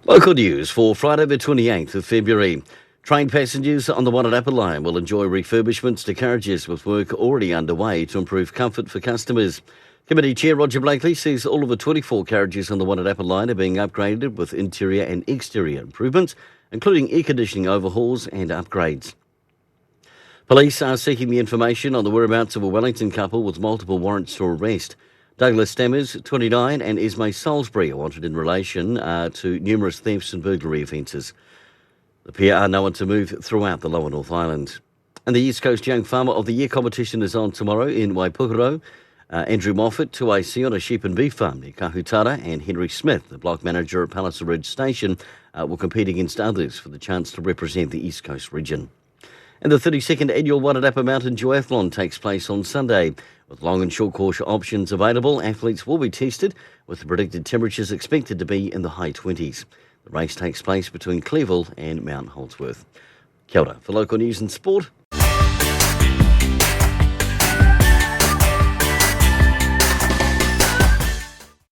Local news for Friday the 28th of February. Train passengers on the Wairarapa line will enjoy refurbishments to carriages with work already underway to improve comfort for customers. Committee Chair Roger Blakely says all of the 24 carriages on the Wairarapa line are being upgraded with interior and exterior improvements, including air conditioning overhauls and upgrades. Police are seeking the information on the whereabouts of a Wellington couple with multiple warrants to arrest. Douglas Stammers, 29, and Esme Salisbury are wanted in relation to numerous thefts and burglary offences. The pair are known to move throughout the Lower North Island. And the East Coast Young Farmer of the Year competition is on tomorrow in Waipukuro. Andrew Moffat, 2AC on a sheep and beef farm near Kahutara, and Henry Smith, the block manager at Palliser Ridge Station, will compete against others for the chance to represent the East Coast region. And the 32nd annual Wairarapa Mountain Duathlon takes place on Sunday. With long and short course options available, athletes will be tested, with the predicted temperatures expected to be in the high 20s. The race takes place between Clearville and Mount Holdsworth. Kia ora. For local news and sport,